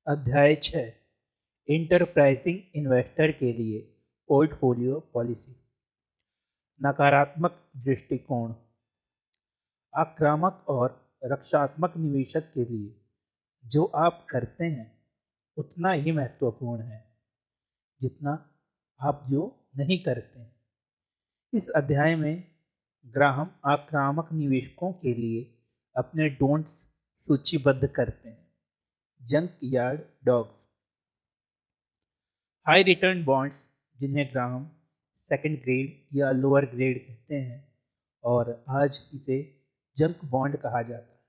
अध्याय 6। Enterprising investor के लिए पोर्टफोलियो पॉलिसी। नकारात्मक दृष्टिकोण। आक्रामक और रक्षात्मक निवेशक के लिए जो आप करते हैं उतना ही महत्वपूर्ण है जितना आप जो नहीं करते हैं। इस अध्याय में ग्राहम आक्रामक निवेशकों के लिए अपने डोंट्स सूचीबद्ध करते हैं। Junk yard dogs. High return bonds, जिन्हें ग्राहम सेकंड ग्रेड या लोअर ग्रेड कहते हैं और आज इसे जंक बॉन्ड कहा जाता है,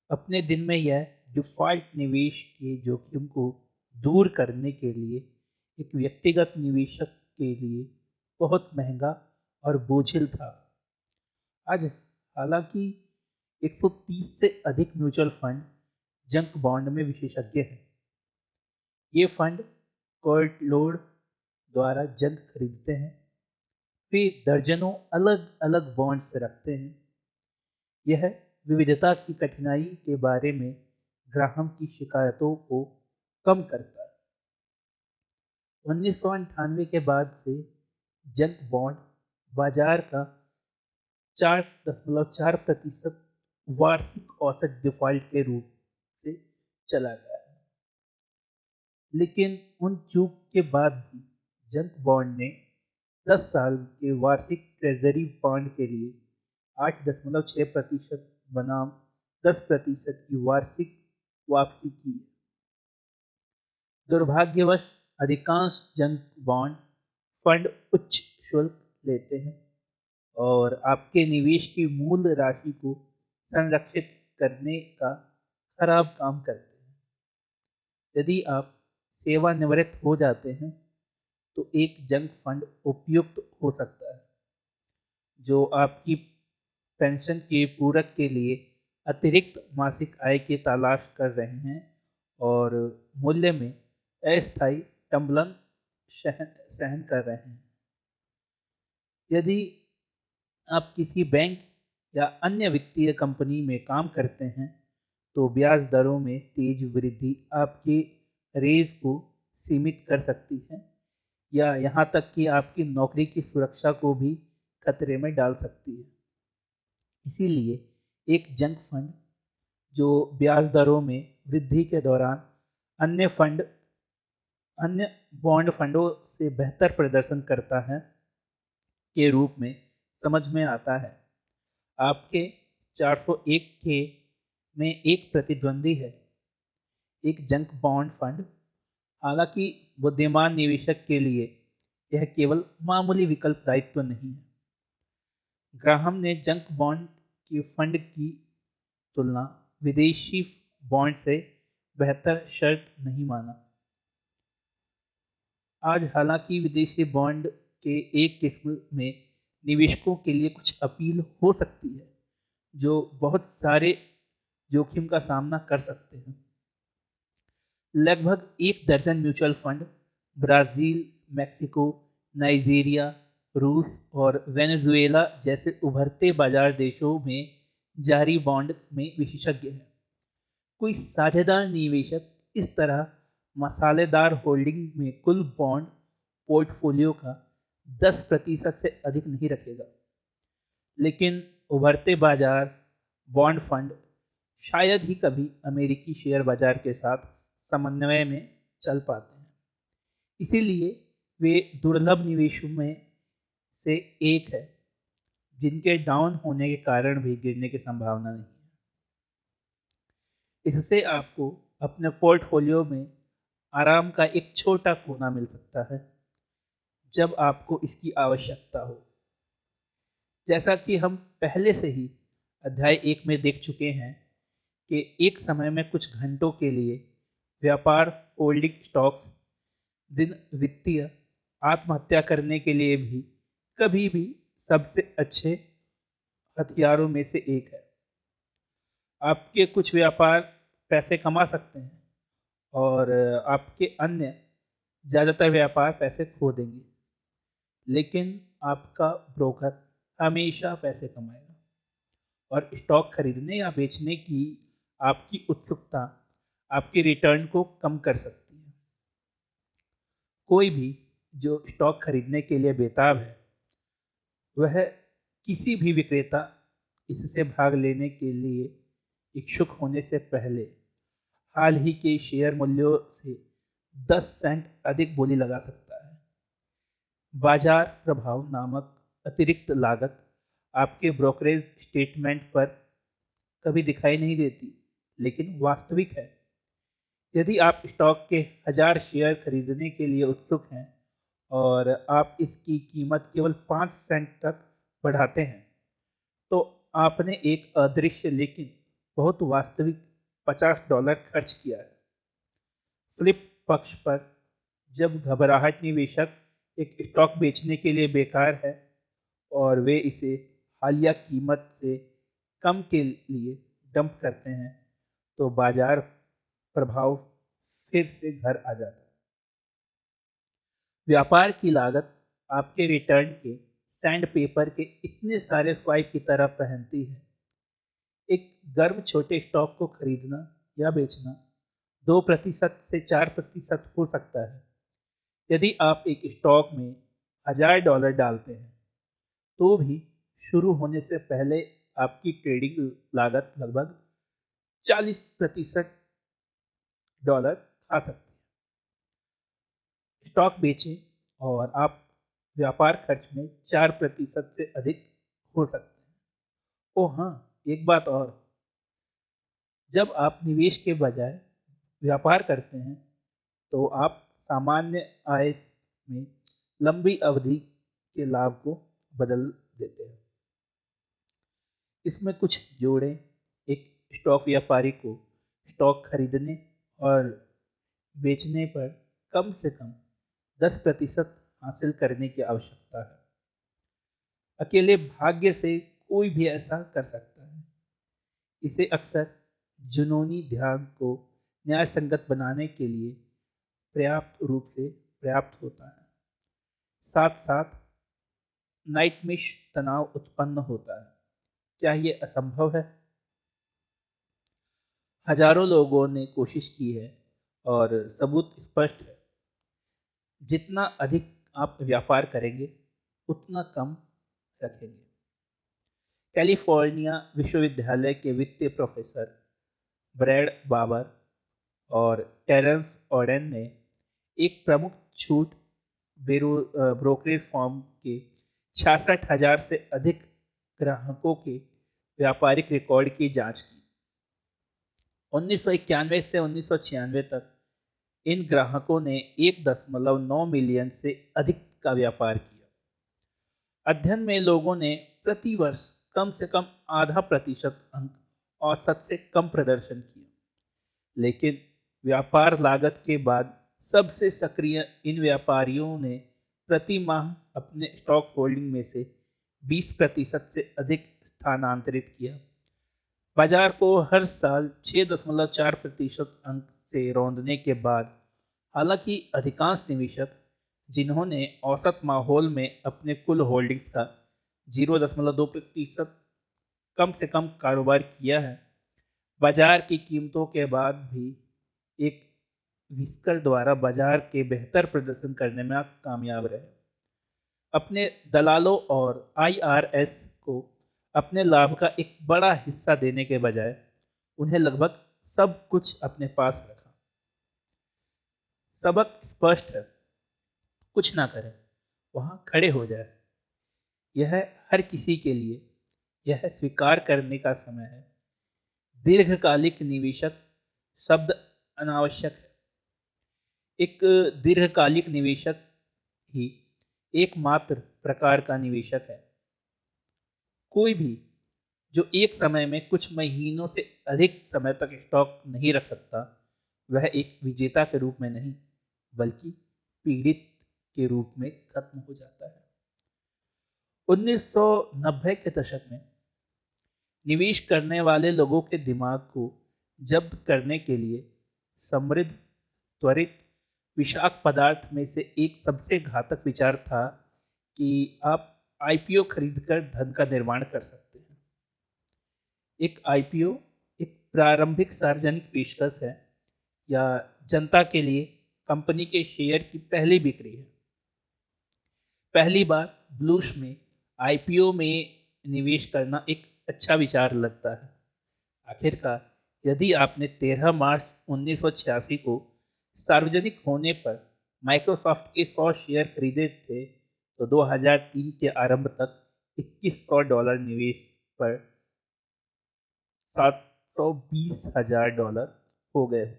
अपने दिन में यह डिफ़ॉल्ट निवेश के जोखिम को दूर करने के लिए एक व्यक्तिगत निवेशक के लिए बहुत महंगा और बोझिल था। आज हालांकि 130 से अधिक म्यूचुअल फंड जंक बॉन्ड में विशेषज्ञ हैं। ये फंड कोर्ट लोड द्वारा जंक खरीदते हैं। वे दर्जनों अलग अलग बॉन्ड्स रखते हैं। यह विविधता की कठिनाई के बारे में ग्राहम की शिकायतों को कम करता है। 1998 के बाद से जंक बॉन्ड बाजार का 4.4% वार्षिक औसत डिफॉल्ट के रूप से चला गया है। लेकिन उन चूक के बाद भी जंक बॉन्ड ने 10 साल के वार्षिक ट्रेजरी बॉन्ड के लिए 8.6% बनाम 10% की वार्षिक वापसी की है। दुर्भाग्यवश अधिकांश जंक बॉन्ड फंड उच्च शुल्क लेते हैं और आपके निवेश की मूल राशि को संरक्षित करने का खराब काम करते हैं। यदि आप सेवानिवृत्त हो जाते हैं तो एक जंक फंड उपयुक्त हो सकता है जो आपकी पेंशन के पूरक के लिए अतिरिक्त मासिक आय की तलाश कर रहे हैं और मूल्य में अस्थायी टंबलन सहन कर रहे हैं। यदि आप किसी बैंक या अन्य वित्तीय कंपनी में काम करते हैं तो ब्याज दरों में तेज वृद्धि आपके रेज को सीमित कर सकती है या यहाँ तक कि आपकी नौकरी की सुरक्षा को भी खतरे में डाल सकती है। इसीलिए एक जंक फंड जो ब्याज दरों में वृद्धि के दौरान अन्य बॉन्ड फंडों से बेहतर प्रदर्शन करता है के रूप में समझ में आता है। आपके 401 के में एक प्रतिद्वंदी है, एक जंक बॉन्ड फंड। हालांकि बुद्धिमान निवेशक के लिए यह केवल मामूली विकल्प दायित्व नहीं है। ग्राहम ने जंक बॉन्ड के फंड की तुलना विदेशी बॉन्ड से बेहतर शर्त नहीं माना। आज हालांकि विदेशी बॉन्ड के एक किस्म में निवेशकों के लिए कुछ अपील हो सकती है जो बहुत सारे जोखिम का सामना कर सकते हैं। लगभग 1 दर्जन mutual fund Brazil, Mexico, Nigeria, रूस और वेनेजुएला जैसे उभरते बाजार देशों में जारी बॉन्ड में विशेषज्ञ हैं। कोई साझेदार निवेशक इस तरह मसालेदार होल्डिंग में कुल बॉन्ड पोर्टफोलियो का 10% से अधिक नहीं रखेगा। लेकिन उभरते बाजार बॉन्ड फंड शायद ही कभी अमेरिकी शेयर बाजार के साथ समन्वय में चल पाते हैं। इसीलिए वे दुर्लभ निवेशों में से एक है जिनके डाउन होने के कारण भी गिरने की संभावना नहीं है। इससे आपको अपने पोर्टफोलियो में आराम का एक छोटा कोना मिल सकता है जब आपको इसकी आवश्यकता हो। जैसा कि हम पहले से ही अध्याय 1 में देख चुके हैं कि एक समय में कुछ घंटों के लिए व्यापार होल्डिंग स्टॉक्स दिन वित्तीय आत्महत्या करने के लिए भी कभी भी सबसे अच्छे हथियारों में से एक है। आपके कुछ व्यापार पैसे कमा सकते हैं और आपके अन्य ज़्यादातर व्यापार पैसे खो देंगे, लेकिन आपका ब्रोकर हमेशा पैसे कमाएगा और स्टॉक खरीदने या बेचने की आपकी उत्सुकता आपकी रिटर्न को कम कर सकती है। कोई भी जो स्टॉक खरीदने के लिए बेताब है, वह किसी भी विक्रेता इससे भाग लेने के लिए इच्छुक होने से पहले हाल ही के शेयर मूल्यों से 10 सेंट अधिक बोली लगा सकता है। बाजार प्रभाव नामक अतिरिक्त लागत आपके ब्रोकरेज स्टेटमेंट पर कभी दिखाई नहीं देती, लेकिन वास्तविक है। यदि आप स्टॉक के 1000 शेयर खरीदने के लिए उत्सुक हैं और आप इसकी कीमत केवल 5 सेंट तक बढ़ाते हैं, तो आपने एक अदृश्य लेकिन बहुत वास्तविक $50 खर्च किया है। फ्लिप पक्ष पर, जब घबराहट निवेशक एक स्टॉक बेचने के लिए बेकार है और वे इसे हालिया कीमत से कम के लिए डंप करते हैं, तो बाजार प्रभाव फिर से घर आ जाता है। व्यापार की लागत आपके रिटर्न के सैंड पेपर के इतने सारे स्वाइप की तरह पहनती है। एक गर्म छोटे स्टॉक को खरीदना या बेचना 2% से 4% हो सकता है। यदि आप एक स्टॉक में $1000 डालते हैं, तो भी शुरू होने से पहले आपकी ट्रेडिंग लागत लगभग 40% डॉलर खा सकती है। स्टॉक बेचें और आप व्यापार खर्च में 4% से अधिक हो सकते हैं। ओह हाँ, एक बात और, जब आप निवेश के बजाय व्यापार करते हैं, तो आप सामान्य आय में लंबी अवधि के लाभ को बदल देते हैं। इसमें कुछ जोड़ें। एक स्टॉक व्यापारी को स्टॉक खरीदने और बेचने पर कम से कम 10% हासिल करने की आवश्यकता है। अकेले भाग्य से कोई भी ऐसा कर सकता है। इसे अक्सर जुनूनी ध्यान को न्याय संगत बनाने के लिए पर्याप्त रूप से पर्याप्त होता है। साथ साथ नाइटमिश तनाव उत्पन्न होता है। क्या ये असंभव है? हजारों लोगों ने कोशिश की है और सबूत स्पष्ट है। जितना अधिक आप व्यापार करेंगे, उतना कम रखेंगे। कैलिफोर्निया विश्वविद्यालय के वित्तीय प्रोफेसर ब्रैड बाबर और टेरेंस ओडेन ने एक प्रमुख छूट ब्रोकरेज फर्म के 66,000 से अधिक ग्राहकों के व्यापारिक रिकॉर्ड की जांच की। 1991 से 1996 तक इन ग्राहकों ने 1.9 मिलियन से अधिक का व्यापार किया। अध्ययन में लोगों ने प्रति वर्ष कम से कम आधा प्रतिशत अंक औसत से कम प्रदर्शन किया, लेकिन व्यापार लागत के बाद सबसे सक्रिय इन व्यापारियों ने प्रति माह अपने स्टॉक होल्डिंग में से 20% से अधिक स्थानांतरित किया। बाजार को हर साल 6.4% अंक से रौंदने के बाद, हालांकि अधिकांश निवेशक जिन्होंने औसत माहौल में अपने कुल होल्डिंग्स का 0.2% कम से कम कारोबार किया है, बाजार की कीमतों के बाद भी एक विस्कर द्वारा बाजार के बेहतर प्रदर्शन करने में कामयाब रहे। अपने दलालों और आईआरएस को अपने लाभ का एक बड़ा हिस्सा देने के बजाय उन्हें लगभग सब कुछ अपने पास रखा। सबक स्पष्ट है, कुछ ना करें, वहां खड़े हो जाए। यह हर किसी के लिए यह स्वीकार करने का समय है, दीर्घकालिक निवेशक शब्द अनावश्यक है। एक दीर्घकालिक निवेशक ही एकमात्र प्रकार का निवेशक है। कोई भी जो एक समय में कुछ महीनों से अधिक समय तक स्टॉक नहीं रख सकता, वह एक विजेता के रूप में नहीं, बल्कि पीड़ित के रूप में खत्म हो जाता है। 1990 के दशक में निवेश करने वाले लोगों के दिमाग को जब्त करने के लिए समृद्ध, त्वरित, विषाक्त पदार्थ में से एक सबसे घातक विचार था कि आप आईपीओ खरीदकर धन का निर्माण कर सकते हैं। एक आईपीओ एक प्रारंभिक सार्वजनिक पेशकश है या जनता के लिए कंपनी के शेयर की पहली बिक्री है। पहली बार ब्लूश में आईपीओ में निवेश करना एक अच्छा विचार लगता है। आखिरकार यदि आपने 13 मार्च 1986 को सार्वजनिक होने पर माइक्रोसॉफ्ट के 100 शेयर खरीदे थे तो 2003 के आरंभ तक $2100 निवेश पर $720,000 हो गए थे।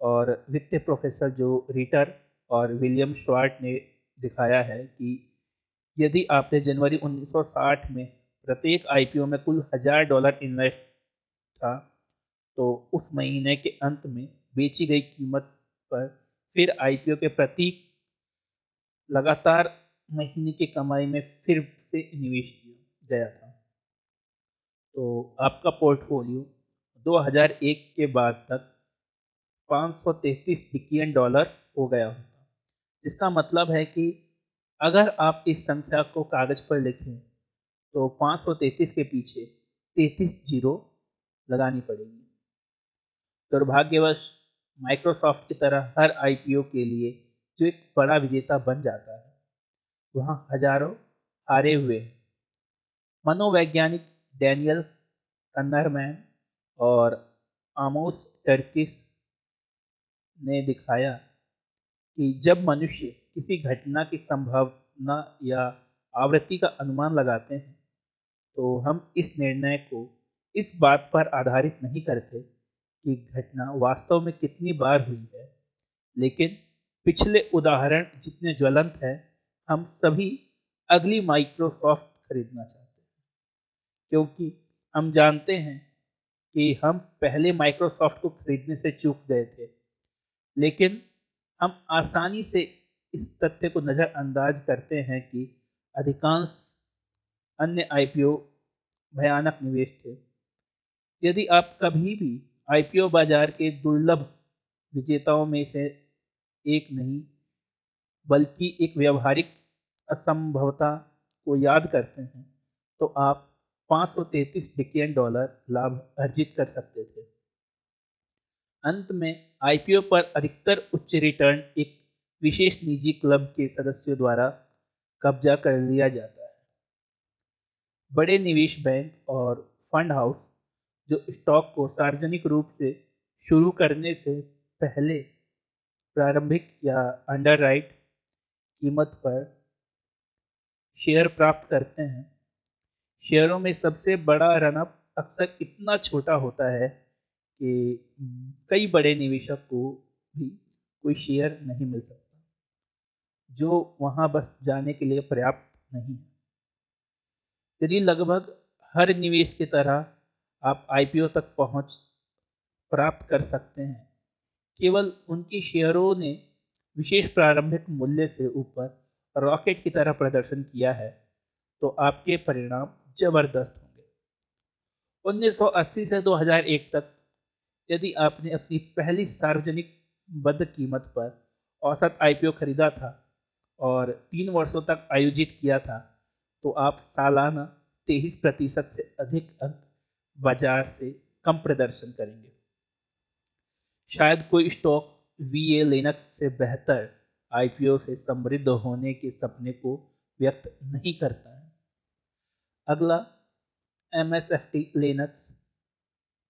और वित्तीय प्रोफेसर जो रिटर और विलियम श्वार्ट ने दिखाया है कि यदि आपने जनवरी 1960 में प्रत्येक आईपीओ में कुल $1000 इन्वेस्ट था तो उस महीने के अंत में बेची गई कीमत पर फिर आईपीओ के प्रतीक लगातार महीने की कमाई में फिर से निवेश किया गया था, तो आपका पोर्टफोलियो 2001 के बाद तक $533 बिलियन हो गया होता। इसका मतलब है कि अगर आप इस संख्या को कागज पर लिखें तो 533 के पीछे 33 जीरो लगानी पड़ेगी। दुर्भाग्यवश माइक्रोसॉफ्ट की तरह हर आईपीओ के लिए जो एक बड़ा विजेता बन जाता है वहाँ हजारों हारे हुए हैं। मनोवैज्ञानिक डैनियल कन्नरमैन और आमोस टर्किस ने दिखाया कि जब मनुष्य किसी घटना की संभावना या आवृत्ति का अनुमान लगाते हैं तो हम इस निर्णय को इस बात पर आधारित नहीं करते कि घटना वास्तव में कितनी बार हुई है, लेकिन पिछले उदाहरण जितने ज्वलंत हैं, हम सभी अगली माइक्रोसॉफ्ट खरीदना चाहते हैं क्योंकि हम जानते हैं कि हम पहले माइक्रोसॉफ्ट को खरीदने से चूक गए थे, लेकिन हम आसानी से इस तथ्य को नज़रअंदाज करते हैं कि अधिकांश अन्य आईपीओ भयानक निवेश थे। यदि आप कभी भी आईपीओ बाजार के दुर्लभ विजेताओं में से एक नहीं बल्कि एक व्यवहारिक असंभवता को याद करते हैं तो आप $533 बिलियन लाभ अर्जित कर सकते थे। अंत में आईपीओ पर अधिकतर उच्च रिटर्न एक विशेष निजी क्लब के सदस्यों द्वारा कब्जा कर लिया जाता है। बड़े निवेश बैंक और फंड हाउस जो स्टॉक को सार्वजनिक रूप से शुरू करने से पहले प्रारंभिक या अंडरराइट कीमत पर शेयर प्राप्त करते हैं, शेयरों में सबसे बड़ा रनअप अक्सर इतना छोटा होता है कि कई बड़े निवेशक को भी कोई शेयर नहीं मिल सकता, जो वहां बस जाने के लिए पर्याप्त नहीं है। यदि लगभग हर निवेश की तरह आप आईपीओ तक पहुंच प्राप्त कर सकते हैं, केवल उनकी शेयरों ने विशेष प्रारंभिक मूल्य से ऊपर रॉकेट की तरह प्रदर्शन किया है, तो आपके परिणाम जबरदस्त होंगे। 1980 से 2001 तक यदि आपने अपनी पहली सार्वजनिक बद्ध कीमत पर औसत आईपीओ खरीदा था और 3 वर्षों तक आयोजित किया था, तो आप सालाना 23% से अधिक अंक बाजार से कम प्रदर्शन करेंगे। शायद कोई स्टॉक वीए लिनक्स से बेहतर आईपीओ से समृद्ध होने के सपने को व्यक्त नहीं करता है। अगला एमएसएफटी लिनक्स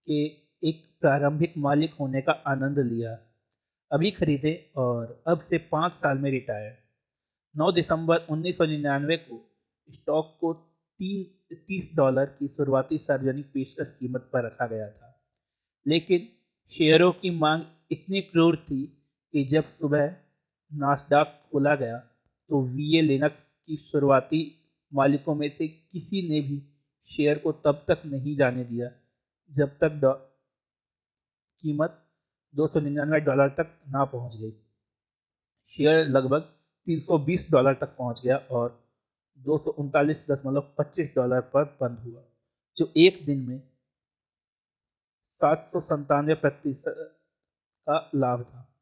के एक प्रारंभिक मालिक होने का आनंद लिया, अभी खरीदे और अब से 5 साल में रिटायर। 9 दिसंबर 1999 को स्टॉक को $30 की शुरुआती सार्वजनिक पेशकश कीमत पर रखा गया था, लेकिन शेयरों की मांग इतनी क्रूर थी कि जब सुबह नास्डाक खोला गया तो वीए लिनक्स की शुरुआती मालिकों में से किसी ने भी शेयर को तब तक नहीं जाने दिया जब तक कीमत $299 तक ना पहुंच गई। शेयर लगभग $320 तक पहुंच गया और $239.25 पर बंद हुआ, जो एक दिन में 797% का लाभ था।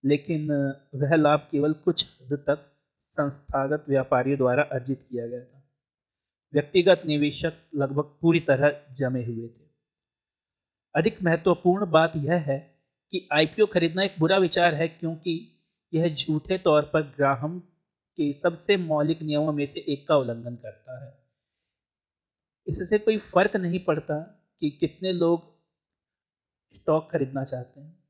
लेकिन वह लाभ केवल कुछ हद तक संस्थागत व्यापारियों द्वारा अर्जित किया गया था। व्यक्तिगत निवेशक लगभग पूरी तरह जमे हुए थे। अधिक महत्वपूर्ण बात यह है कि आईपीओ खरीदना एक बुरा विचार है, क्योंकि यह झूठे तौर पर ग्राहम के सबसे मौलिक नियमों में से एक का उल्लंघन करता है। इससे कोई फर्क नहीं पड़ता कि कितने लोग स्टॉक खरीदना चाहते हैं।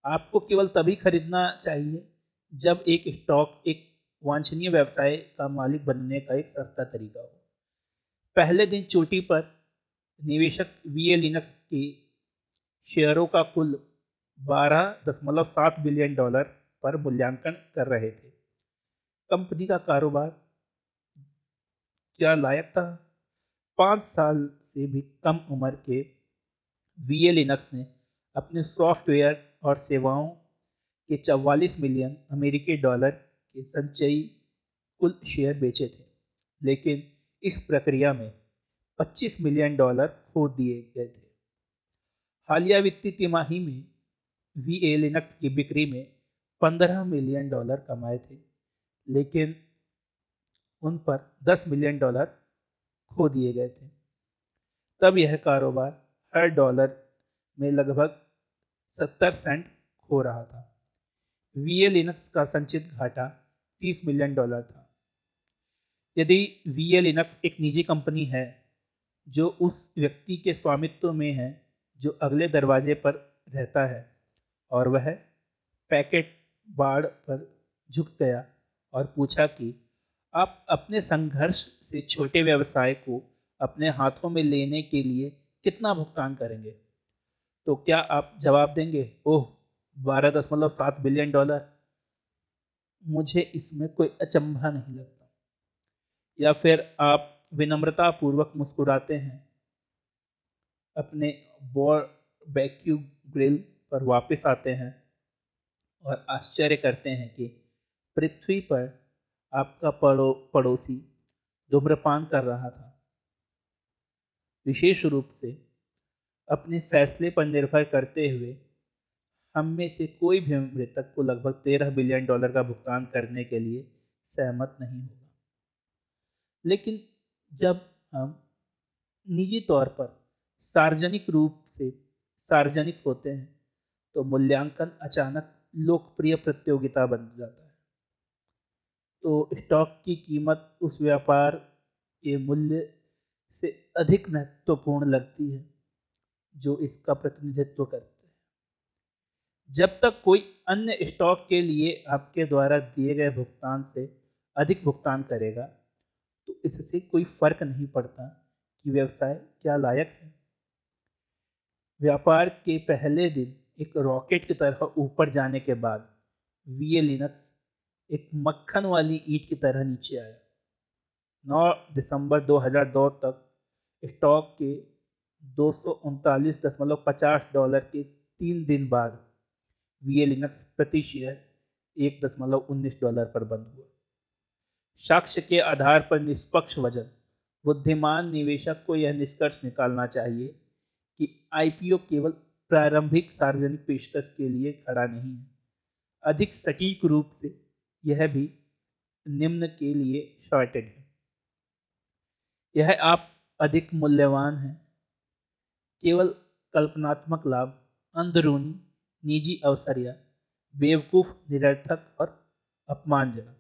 आपको केवल तभी खरीदना चाहिए जब एक स्टॉक एक वांछनीय व्यवसाय का मालिक बनने का एक सस्ता तरीका हो। पहले दिन चोटी पर निवेशक वीए लिनक्स के शेयरों का कुल 12.7 बिलियन डॉलर पर मूल्यांकन कर रहे थे। कंपनी का कारोबार क्या लायक था? 5 साल से भी कम उम्र के वीए लिनक्स ने अपने सॉफ्टवेयर और सेवाओं के 44 मिलियन अमेरिकी डॉलर के संचयी कुल शेयर बेचे थे, लेकिन इस प्रक्रिया में 25 मिलियन डॉलर खो दिए गए थे। हालिया वित्तीय तिमाही में वीए लिनक्स की बिक्री में 15 मिलियन डॉलर कमाए थे, लेकिन उन पर 10 मिलियन डॉलर खो दिए गए थे। तब यह कारोबार हर डॉलर में लगभग 70 सेंट खो रहा था। वीए लिनक्स का संचित घाटा 30 मिलियन डॉलर था। यदि वीए लिनक्स एक निजी कंपनी है जो उस व्यक्ति के स्वामित्व में है जो अगले दरवाजे पर रहता है, और वह पैकेट बाड़ पर झुक गया और पूछा कि आप अपने संघर्ष से छोटे व्यवसाय को अपने हाथों में लेने के लिए कितना भुगतान करेंगे, तो क्या आप जवाब देंगे, ओह 12.7 बिलियन डॉलर, मुझे इसमें कोई अचंभा नहीं लगता? या फिर आप विनम्रतापूर्वक मुस्कुराते हैं, अपने बारबेक्यू ग्रिल पर वापस आते हैं और आश्चर्य करते हैं कि पृथ्वी पर आपका पड़ोसी धूम्रपान कर रहा था? विशेष रूप से अपने फैसले पर निर्भर करते हुए हम में से कोई भी मृतक को लगभग 13 बिलियन डॉलर का भुगतान करने के लिए सहमत नहीं होगा। लेकिन जब हम निजी तौर पर सार्वजनिक रूप से सार्वजनिक होते हैं तो मूल्यांकन अचानक लोकप्रिय प्रतियोगिता बन जाता है। तो स्टॉक की कीमत उस व्यापार के मूल्य से अधिक महत्वपूर्ण लगती है जो इसका प्रतिनिधित्व करते हैं। जब तक कोई अन्य स्टॉक के लिए आपके द्वारा दिए गए भुगतान से अधिक भुगतान करेगा, तो इससे कोई फर्क नहीं पड़ता कि व्यवसाय क्या लायक है। व्यापार के पहले दिन एक रॉकेट की तरह ऊपर जाने के बाद वीए लिनक्स एक मक्खन वाली ईंट की तरह नीचे आया। 9 दिसंबर 2002 तक स्टॉक के 239.50 डॉलर के 3 दिन बाद वीए लिनक्स प्रति शेयर 1.19 डॉलर पर बंद हुआ। साक्ष्य के आधार पर निष्पक्ष वजन बुद्धिमान निवेशक को यह निष्कर्ष निकालना चाहिए कि आईपीओ केवल प्रारंभिक सार्वजनिक पेशकश के लिए खड़ा नहीं है। अधिक सटीक रूप से यह भी निम्न के लिए शॉर्टेड है। यह आप अधिक मूल्यवान है, केवल कल्पनात्मक लाभ, अंदरूनी निजी अवसर या बेवकूफ, निरर्थक और अपमानजनक।